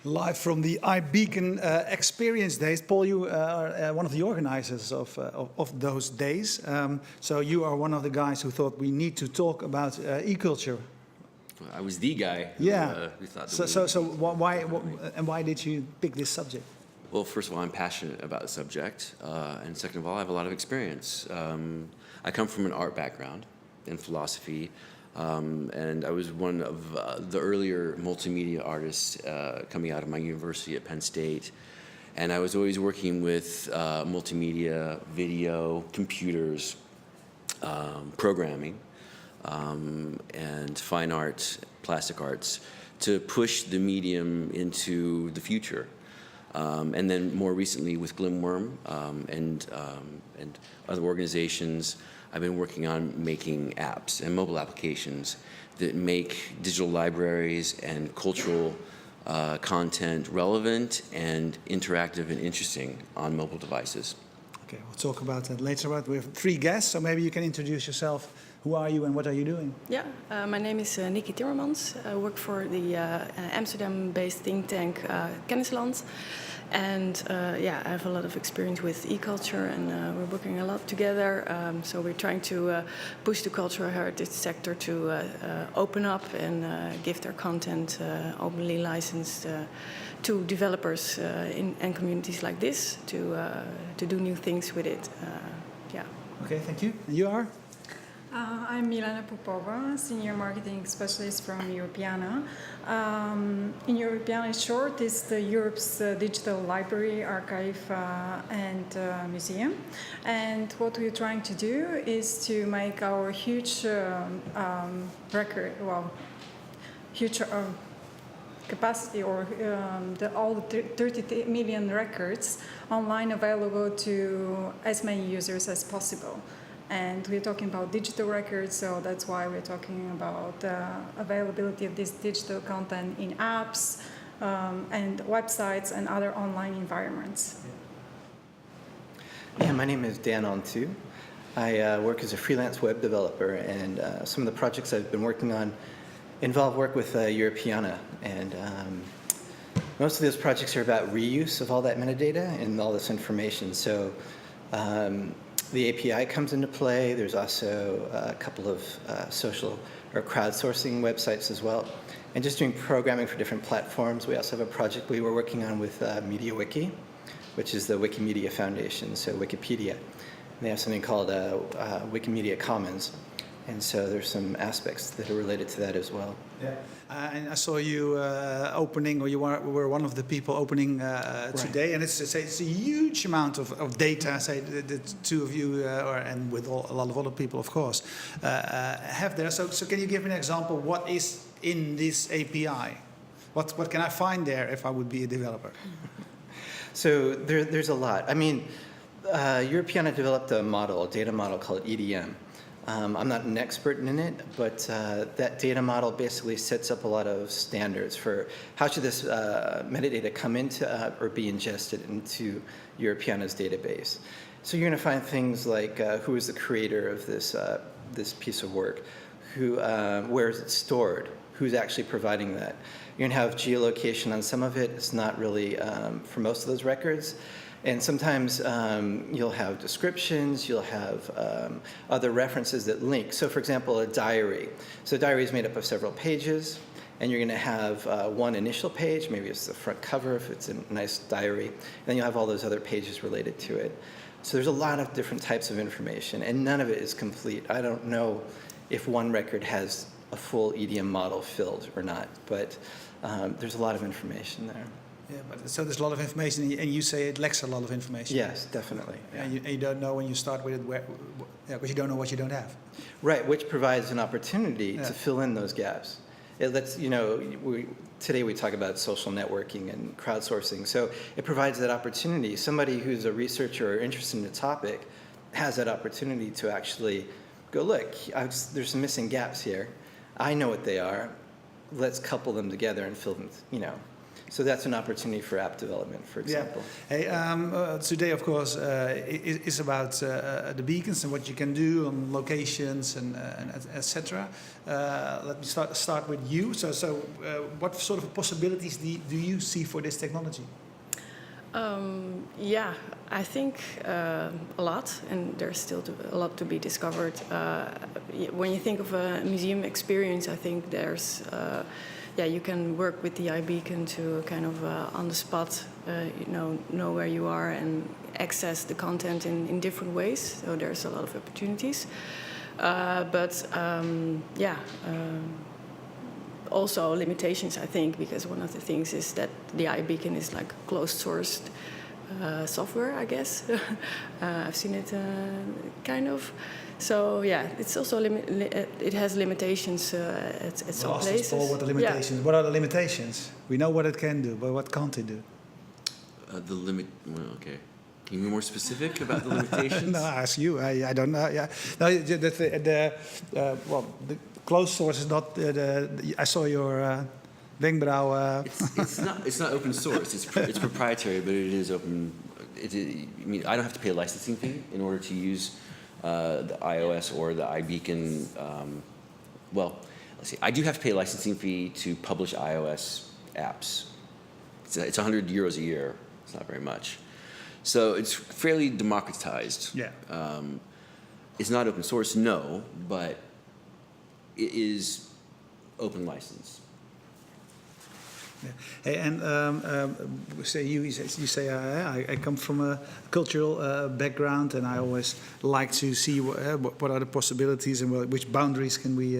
Live from the iBeacon experience days. Paul, you are one of the organizers of those days. So you are one of the guys who thought we need to talk about eCulture. I was the guy who thought that why did you pick this subject? Well, first of all, I'm passionate about the subject. And second of all, I have a lot of experience. I come from an art background in philosophy. And I was one of the earlier multimedia artists coming out of my university at Penn State. And I was always working with multimedia, video, computers, programming, and fine art, plastic arts, to push the medium into the future. And then more recently with Glimworm and other organizations, I've been working on making apps and mobile applications that make digital libraries and cultural content relevant and interactive and interesting on mobile devices. Okay, we'll talk about that later. But we have 3 guests, so maybe you can introduce yourself. Who are you and what are you doing? Yeah, my name is Nikki Timmermans. I work for the Amsterdam-based think tank Kennisland. And I have a lot of experience with eCulture, and we're working a lot together. So we're trying to push the cultural heritage sector to open up and give their content openly licensed to developers and communities like this to do new things with it. Okay, thank you. And you are? I'm Milena Popova, Senior Marketing Specialist from Europeana. In Europeana, in short, is the Europe's digital library, archive, and museum. And what we're trying to do is to make our huge huge capacity, or all the 30 million records online available to as many users as possible. And we're talking about digital records, so that's why we're talking about availability of this digital content in apps and websites and other online environments. Yeah, my name is Dan Ontu. I work as a freelance web developer, and some of the projects I've been working on involve work with Europeana. And most of those projects are about reuse of all that metadata and all this information. So the API comes into play. There's also a couple of social or crowdsourcing websites as well. And just doing programming for different platforms. We also have a project we were working on with MediaWiki, which is the Wikimedia Foundation, so Wikipedia. And they have something called Wikimedia Commons. And so there's some aspects that are related to that as well. Yeah. And I saw you opening, or you were one of the people opening today, and it's a huge amount of data. Say the 2 of you, and with a lot of other people, of course, have there. So can you give me an example? What is in this API? What can I find there if I would be a developer? So there's a lot. I mean, Europeana developed a data model called EDM. I'm not an expert in it, but that data model basically sets up a lot of standards for how should this metadata come into or be ingested into Europeana's database. So you're going to find things like who is the creator of this piece of work, where is it stored, who's actually providing that. You're going to have geolocation on some of it. It's not really for most of those records. And sometimes you'll have descriptions, you'll have other references that link. So for example, a diary. So a diary is made up of several pages, and you're going to have one initial page, maybe it's the front cover if it's a nice diary, and then you'll have all those other pages related to it. So there's a lot of different types of information, and none of it is complete. I don't know if one record has a full EDM model filled or not, but there's a lot of information there. Yeah, but so there's a lot of information, and you say it lacks a lot of information. Yes, definitely. Yeah. And you don't know when you start with it, because you don't know what you don't have. Right, which provides an opportunity to fill in those gaps. It lets, today we talk about social networking and crowdsourcing, so it provides that opportunity. Somebody who's a researcher or interested in a topic has that opportunity to actually go, look, there's some missing gaps here. I know what they are. Let's couple them together and fill them, So that's an opportunity for app development, for example. Yeah. Hey, today, of course, is about the beacons and what you can do on locations and etc. Let me start with you. So what sort of possibilities do you see for this technology? Yeah, I think a lot, and there's still a lot to be discovered. When you think of a museum experience, I think there's, you can work with the iBeacon to kind of on the spot, know where you are and access the content in different ways. So there's a lot of opportunities. Also limitations, I think, because one of the things is that the iBeacon is like closed-sourced software, I guess. I've seen it kind of. So yeah, it's also it has limitations at some places. Paul, what are the limitations? Yeah. What are the limitations? We know what it can do, but what can't it do? Okay. Can you be more specific about the limitations? No, I ask you. I don't know. Yeah. No, the closed source is not. I saw your wenkbrauw. It's not open source. It's proprietary, but it is open. I mean, I don't have to pay a licensing fee in order to use the iOS or the iBeacon. Let's see. I do have to pay a licensing fee to publish iOS apps. It's 100 euros a year. It's not very much. So it's fairly democratized. Yeah. It's not open source, no, but it is open license. Yeah. Hey, and you say I come from a cultural background, and I always like to see what are the possibilities and which boundaries can we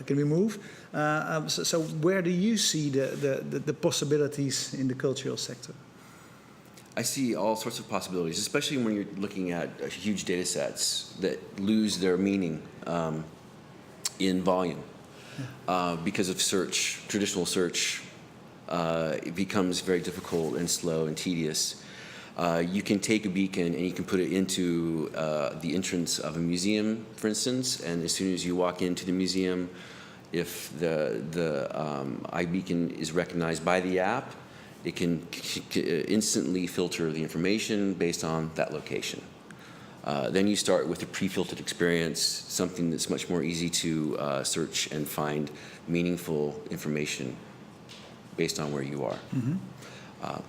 move. So where do you see the possibilities in the cultural sector? I see all sorts of possibilities, especially when you're looking at huge data sets that lose their meaning in volume. Because of search, traditional search, it becomes very difficult and slow and tedious. You can take a beacon and you can put it into the entrance of a museum, for instance, and as soon as you walk into the museum, if the iBeacon is recognized by the app, it can instantly filter the information based on that location. Then you start with a pre-filtered experience, something that's much more easy to search and find meaningful information based on where you are. Mm-hmm.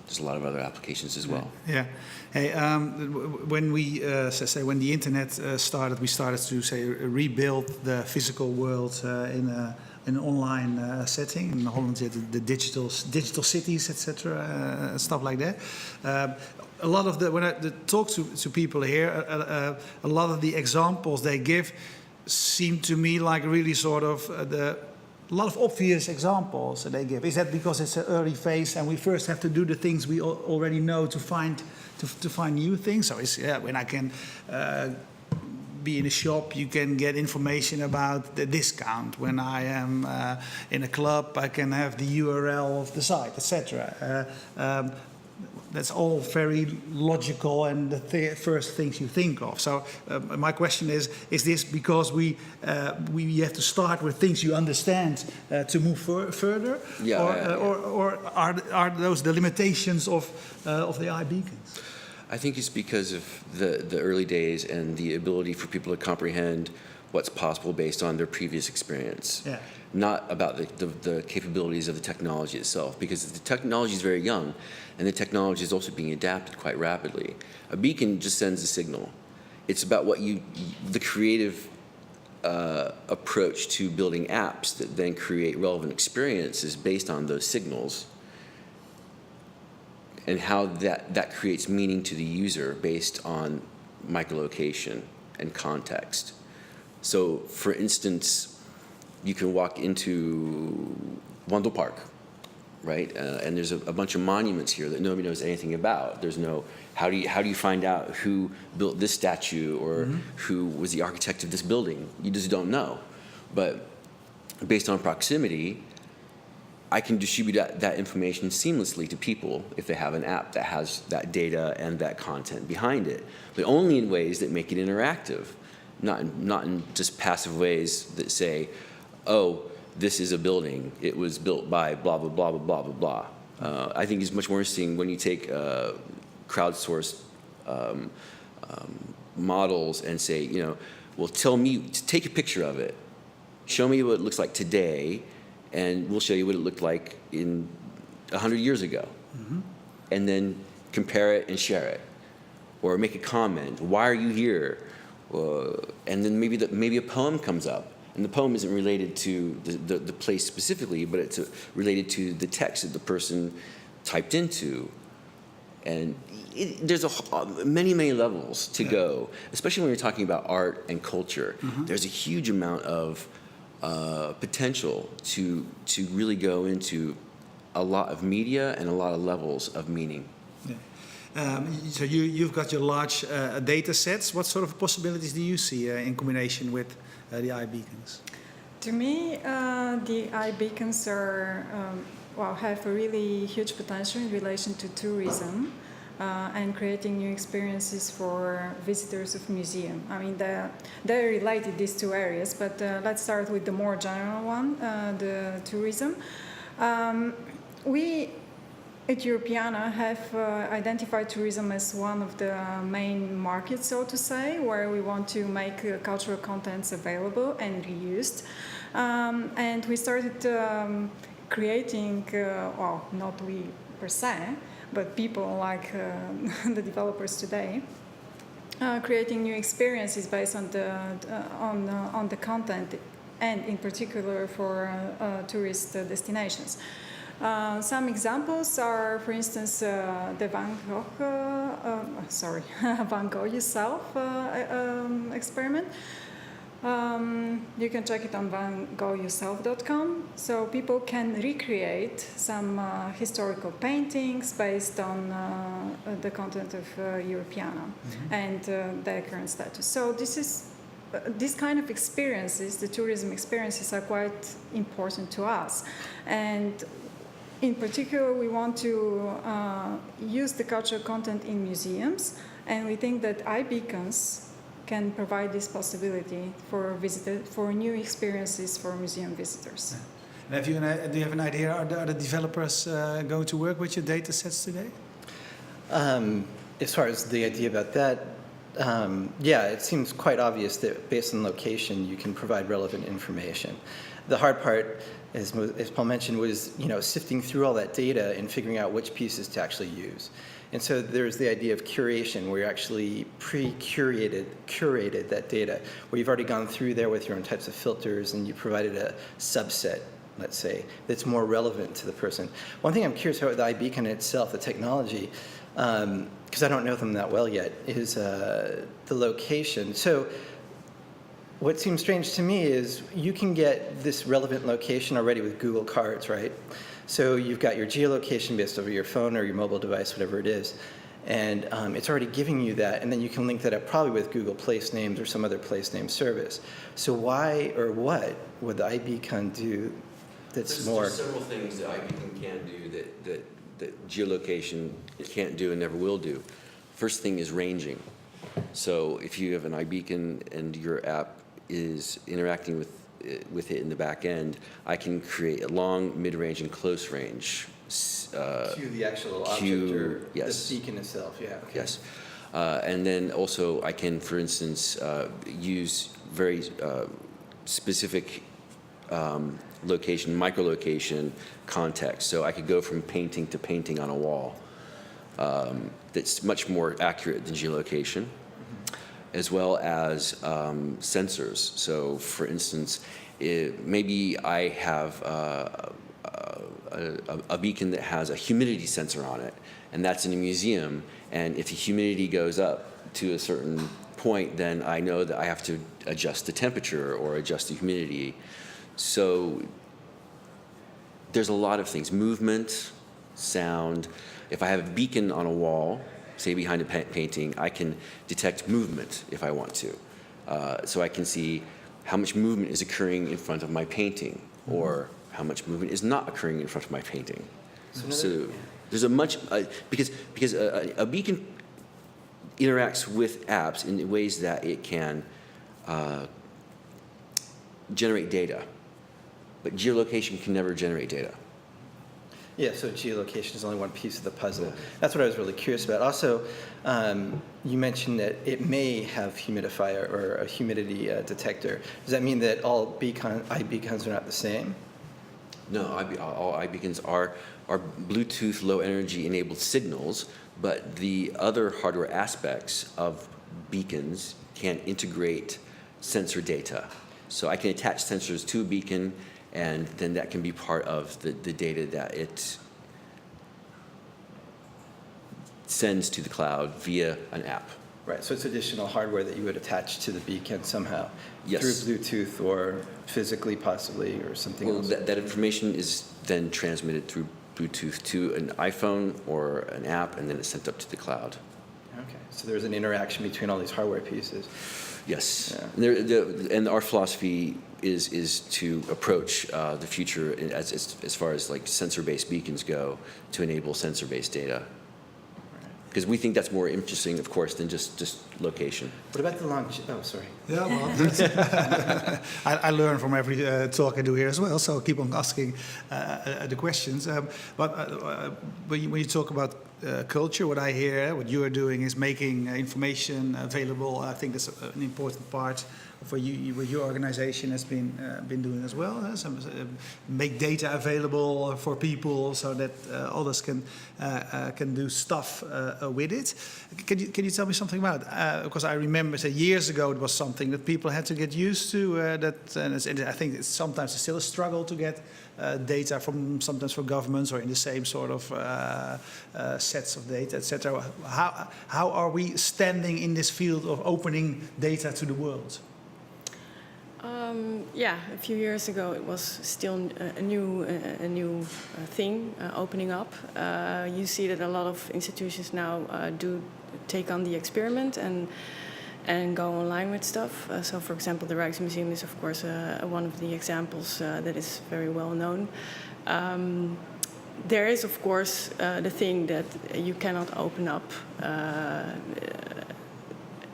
There's a lot of other applications as well. Yeah. Hey, when we when the internet started, we started to rebuild the physical world in an online setting. In Holland, the digital cities, etc., stuff like that. A lot of when I talk to people here, a lot of the examples they give seem to me like really sort of a lot of obvious examples that they give. Is that because it's an early phase and we first have to do the things we already know to find new things? So when I can be in a shop, you can get information about the discount. When I am in a club, I can have the URL of the site, etc. That's all very logical and the first things you think of. So my question is this because we have to start with things you understand to move further? Yeah, or are those the limitations of the iBeacons? I think it's because of the early days and the ability for people to comprehend what's possible based on their previous experience. Yeah. Not about the capabilities of the technology itself, because the technology is very young, and the technology is also being adapted quite rapidly. A beacon just sends a signal. It's about the creative approach to building apps that then create relevant experiences based on those signals, and how that creates meaning to the user based on microlocation and context. So, for instance, you can walk into Wandelpark, right? And there's a bunch of monuments here that nobody knows anything about. There's no how do you find out who built this statue or who was the architect of this building? You just don't know. But based on proximity, I can distribute that information seamlessly to people if they have an app that has that data and that content behind it, but only in ways that make it interactive, not in just passive ways that say, oh, this is a building. It was built by blah, blah, blah, blah, blah, blah, blah. I think it's much more interesting when you take crowdsourced models and say, you know, well, tell me, take a picture of it. Show me what it looks like today, and we'll show you what it looked like in 100 years ago. Mm-hmm. And then compare it and share it. Or make a comment. Why are you here? And then maybe a poem comes up. And the poem isn't related to the place specifically, but it's related to the text that the person typed into. And there's many, many levels to go, especially when you're talking about art and culture. Mm-hmm. There's a huge amount of potential to really go into a lot of media and a lot of levels of meaning. Yeah. So you've got your large data sets. What sort of possibilities do you see in combination with the iBeacons? To me, the iBeacons are have a really huge potential in relation to tourism and creating new experiences for visitors of museum. I mean, they're related, these two areas, but let's start with the more general one, the tourism. We at Europeana have identified tourism as one of the main markets, so to say, where we want to make cultural contents available and reused. And we started creating, not we per se, but people like the developers today, creating new experiences based on the content, and in particular for tourist destinations. Some examples are, for instance, the Van Gogh yourself experiment. You can check it on vangoghyourself.com. So people can recreate some historical paintings based on the content of Europeana and their current status. So this kind of experiences, the tourism experiences, are quite important to us. And in particular, we want to use the cultural content in museums, and we think that iBeacons can provide this possibility for new experiences for museum visitors. And do you have an idea? Are the developers going to work with your data sets today? As far as the idea about that, it seems quite obvious that based on location, you can provide relevant information. The hard part, as Paul mentioned, was sifting through all that data and figuring out which pieces to actually use. And so there's the idea of curation, where you actually curated that data, where you've already gone through there with your own types of filters and you provided a subset, let's say, that's more relevant to the person. One thing I'm curious about with the iBeacon itself, the technology, because I don't know them that well yet, is the location. So what seems strange to me is you can get this relevant location already with Google Cards, right? So you've got your geolocation based over your phone or your mobile device, whatever it is, and it's already giving you that, and then you can link that up probably with Google Place Names or some other place name service. So why or what would the iBeacon do that's more? There's several things that iBeacon can do that geolocation can't do and never will do. First thing is ranging. So if you have an iBeacon and your app is interacting with it in the back end, I can create a long, mid-range, and close range. To the actual object or the beacon itself, yeah. Okay. Yes. And then also I can, for instance, use very specific location, micro-location context. So I could go from painting to painting on a wall. That's much more accurate than geolocation. As well as sensors. So, for instance, maybe I have a beacon that has a humidity sensor on it, and that's in a museum, and if the humidity goes up to a certain point, then I know that I have to adjust the temperature or adjust the humidity. So there's a lot of things, movement, sound. If I have a beacon on a wall, say behind a painting, I can detect movement if I want to. So I can see how much movement is occurring in front of my painting, or how much movement is not occurring in front of my painting. So there's a much, because a beacon interacts with apps in ways that it can generate data. but geolocation can never generate data. Yeah, so geolocation is only one piece of the puzzle. That's what I was really curious about. Also, you mentioned that it may have humidifier or a humidity detector. Does that mean that all iBeacons are not the same? No, all iBeacons are Bluetooth low energy enabled signals, but the other hardware aspects of beacons can integrate sensor data. So I can attach sensors to a beacon, and then that can be part of the data that it sends to the cloud via an app. Right, so it's additional hardware that you would attach to the beacon somehow? Yes. Through Bluetooth or physically possibly or something else? That information is then transmitted through Bluetooth to an iPhone or an app, and then it's sent up to the cloud. Okay, so there's an interaction between all these hardware pieces. Yes, Yeah. and our philosophy is to approach the future as far as like sensor-based beacons go, to enable sensor-based data. Because we think that's more interesting, of course, than just location. What about the launch? Oh, sorry. Yeah, well, I learn from every talk I do here as well, so keep on asking the questions. But when you talk about culture, what I hear, what you are doing is making information available. I think that's an important part for you, what your organization has been doing as well. Make data available for people so that others can do stuff with it. Can you tell me something about it? Because I remember, say, years ago it was something that people had to get used to. And I think it's sometimes still a struggle to get data sometimes for governments or in the same sort of sets of data, etc. How are we standing in this field of opening data to the world? Yeah, a few years ago it was still a new thing opening up. You see that a lot of institutions now do take on the experiment and go online with stuff. So, for example, the Rijksmuseum is, of course, one of the examples that is very well known. There is, of course, the thing that you cannot open up.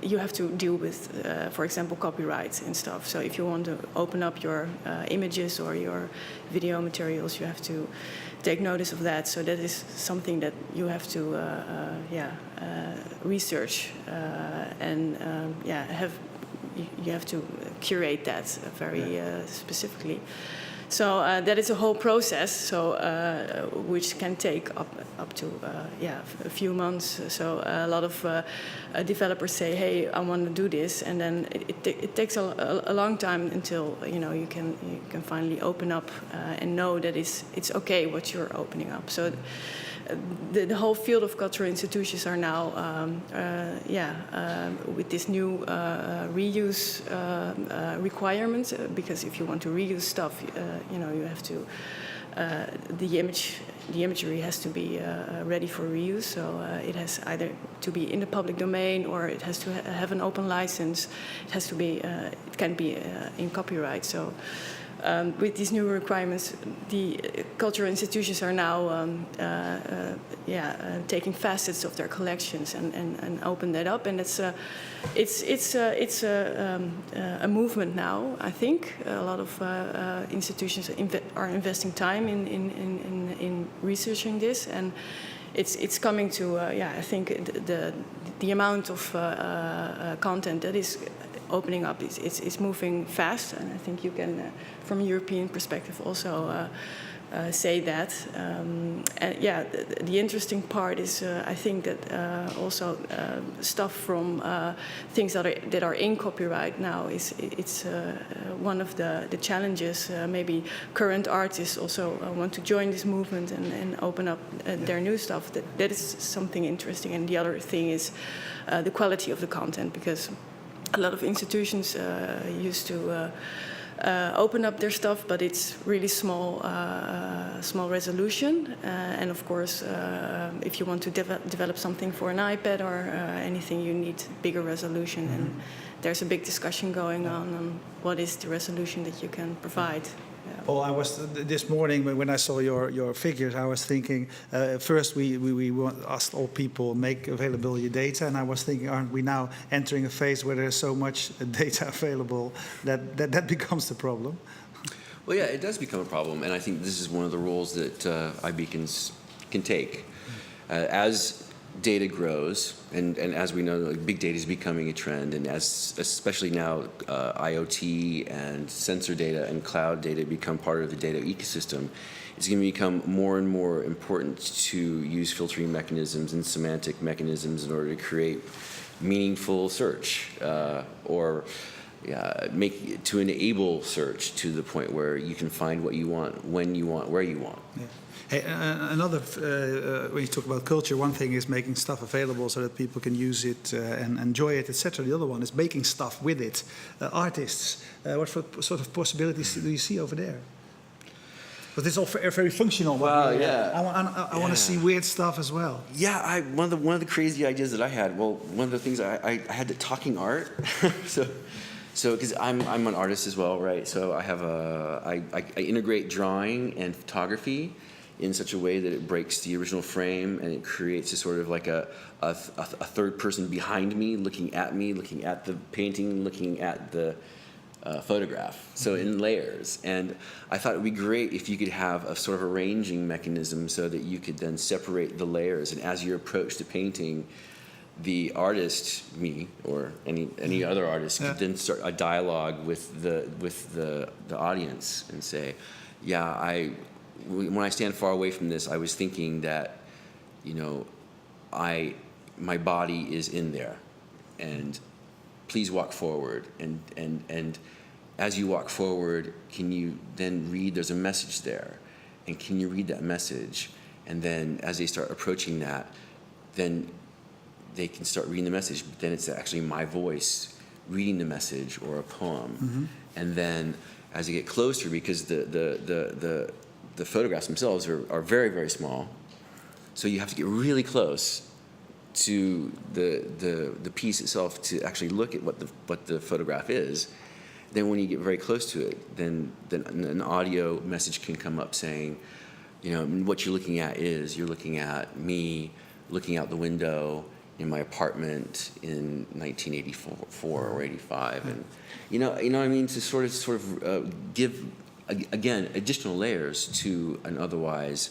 You have to deal with, for example, copyright and stuff. So if you want to open up your images or your video materials, you have to take notice of that. So that is something that you have to, research and you have to curate that very specifically. So that is a whole process. So which can take up to a few months. So a lot of developers say, "Hey, I want to do this," and then it takes a long time until you can finally open up and know that it's okay what you're opening up. So. The whole field of cultural institutions are now, with this new reuse requirements. Because if you want to reuse stuff, you have to. The imagery has to be ready for reuse. So it has either to be in the public domain or it has to have an open license. It has to be. It can be in copyright. So. With these new requirements, the cultural institutions are now taking facets of their collections and open that up, and it's a movement now. I think a lot of institutions are investing time in researching this, and it's coming to I think the amount of content that is opening up it's moving fast, and I think you can, from a European perspective, also say that. The interesting part is I think that also stuff from things that are in copyright now it's one of the challenges. Maybe current artists also want to join this movement and open up their new stuff. That is something interesting. And the other thing is the quality of the content, because a lot of institutions used to open up their stuff, but it's really small resolution. And of course, if you want to develop something for an iPad or anything, you need bigger resolution. Mm-hmm. And there's a big discussion going on what is the resolution that you can provide. Well, I was this morning when I saw your figures, I was thinking first we asked all people make available your data, and I was thinking, aren't we now entering a phase where there's so much data available that becomes the problem? Well, yeah, it does become a problem, and I think this is one of the roles that iBeacons can take. As data grows, and as we know, like, big data is becoming a trend, and as especially now IoT and sensor data and cloud data become part of the data ecosystem, it's going to become more and more important to use filtering mechanisms and semantic mechanisms in order to create meaningful search, or to enable search to the point where you can find what you want, when you want, where you want. Yeah. Hey, another, when you talk about culture, one thing is making stuff available so that people can use it and enjoy it, etc. The other one is making stuff with it. Artists, what sort of possibilities do you see over there? But it's all very functional. Well, yeah. I want to see weird stuff as well. Yeah, one of the crazy ideas that I had. Well, one of the things I had the talking art. So because I'm an artist as well, right? So I have I integrate drawing and photography in such a way that it breaks the original frame, and it creates a sort of like a third person behind me, looking at the painting, looking at the photograph, so in layers. And I thought it would be great if you could have a sort of arranging mechanism so that you could then separate the layers, and as you approach the painting, the artist, me, or any other artist, could then start a dialogue with the audience and say, yeah, when I stand far away from this, I was thinking that, you know, my body is in there, and please walk forward, and as you walk forward, can you then read, there's a message there, and can you read that message? And then as they start approaching that, then they can start reading the message, but then it's actually my voice reading the message or a poem. Mm-hmm. And then as they get closer, because the photographs themselves are very, very small, so you have to get really close to the piece itself to actually look at what the photograph is. Then when you get very close to it, then an audio message can come up saying, you know, what you're looking at me looking out the window in my apartment in 1984 or 85, and you know what I mean, to sort of give again additional layers to an otherwise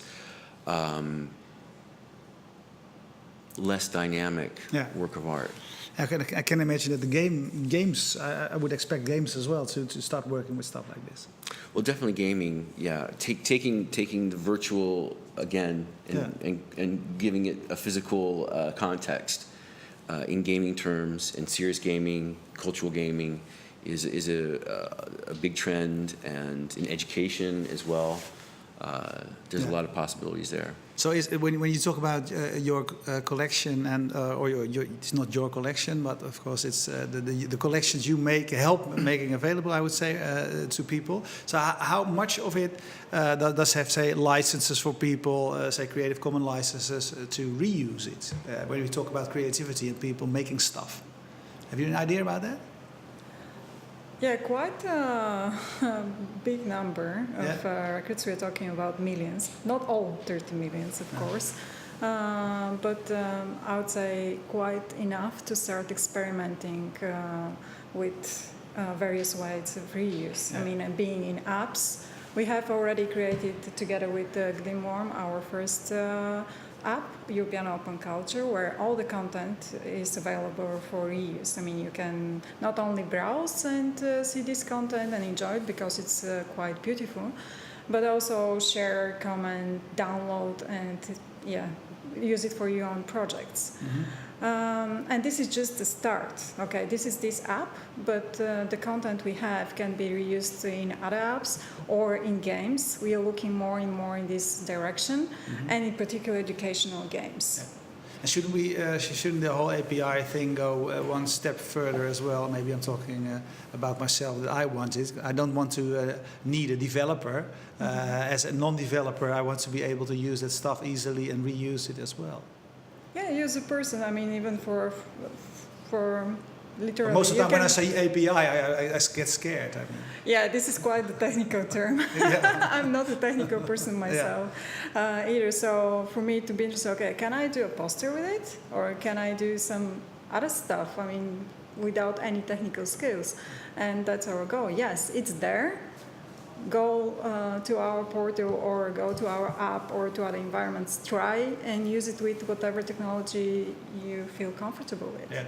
less dynamic work of art. I can imagine that the games. I would expect games as well to start working with stuff like this. Well, definitely gaming. Yeah, taking the virtual again and giving it a physical context in gaming terms, and serious gaming, cultural gaming is a big trend, and in education as well. There's a lot of possibilities there. So when you talk about your collection, and or it's not your collection, but of course it's the collections you help making available, I would say, to people. So how much of it does have, say, licenses for people, say Creative Commons licenses to reuse it? When we talk about creativity and people making stuff, have you an idea about that? Yeah, quite a big number of records. We're talking about millions. Not all 30 millions, of course, but I would say quite enough to start experimenting with various ways of reuse. I mean, being in apps, we have already created together with Glimworm our first app, European Open Culture, where all the content is available for reuse. I mean, you can not only browse and see this content and enjoy it because it's quite beautiful, but also share, comment, download, and use it for your own projects. Mm-hmm. And this is just the start. Okay, this is this app, but the content we have can be reused in other apps or in games. We are looking more and more in this direction, and in particular educational games. Yeah. And shouldn't the whole API thing go one step further as well? Maybe I'm talking about myself, that I want it. I don't want to need a developer. As a non-developer, I want to be able to use that stuff easily and reuse it as well. Yeah, you as a person. I mean, even for literally. Most of the time, when I say API, I get scared. I mean. Yeah, this is quite a technical term. I'm not a technical person myself either. So for me to be interested, okay, can I do a poster with it, or can I do some other stuff? I mean, without any technical skills, and that's our goal. Yes, it's there, go to our portal or go to our app or to other environments, try and use it with whatever technology you feel comfortable with. Yeah.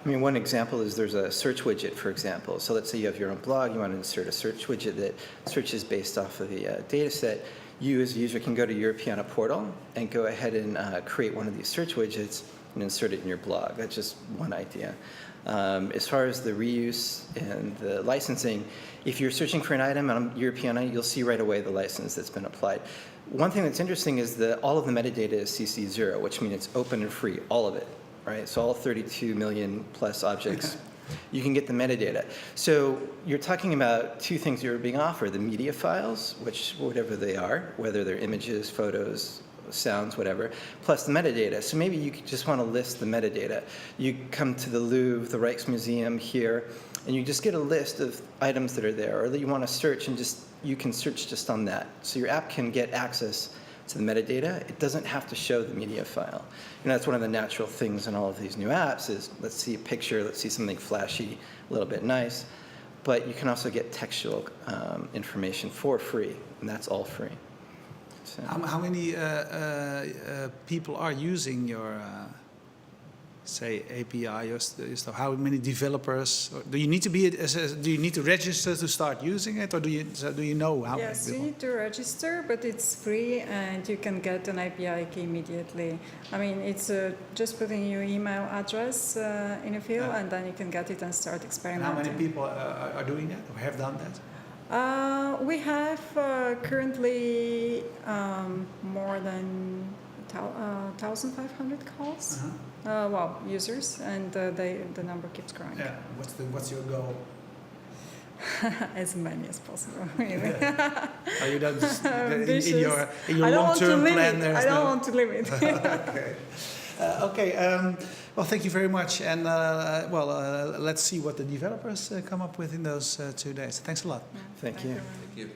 I mean, one example is there's a search widget, for example. So let's say you have your own blog, you want to insert a search widget that searches based off of the data set. You as a user can go to Europeana portal and go ahead and create one of these search widgets and insert it in your blog. That's just one idea. As far as the reuse and the licensing, if you're searching for an item on Europeana, you'll see right away the license that's been applied. One thing that's interesting is that all of the metadata is CC0, which means it's open and free, all of it, right? So all 32 million plus objects, you can get the metadata. So you're talking about two things you're being offered, the media files, which whatever they are, whether they're images, photos, sounds, whatever, plus the metadata. So maybe you just want to list the metadata. You come to the Louvre, the Rijksmuseum here, and you just get a list of items that are there, or that you want to search and just, you can search just on that. So your app can get access to the metadata. It doesn't have to show the media file. You know, that's one of the natural things in all of these new apps is let's see a picture, let's see something flashy, a little bit nice, but you can also get textual information for free, and that's all free. So. How many people are using your, say, API or stuff? How many developers? Or do you need to be? Do you need to register to start using it, or do you know how? Yes, many you need to register, but it's free, and you can get an API key immediately. I mean, it's just putting your email address in a field, and then you can get it and start experimenting. How many people are doing that or have done that? We have currently more than 1,500 calls. Well, users, and the number keeps growing. Yeah. What's your goal? As many as possible, really. Are you done Ambitious. in your long-term plan? I don't want to limit. Okay. Well, thank you very much, and let's see what the developers come up with in those 2 days. Thanks a lot. Thank you. Thank you.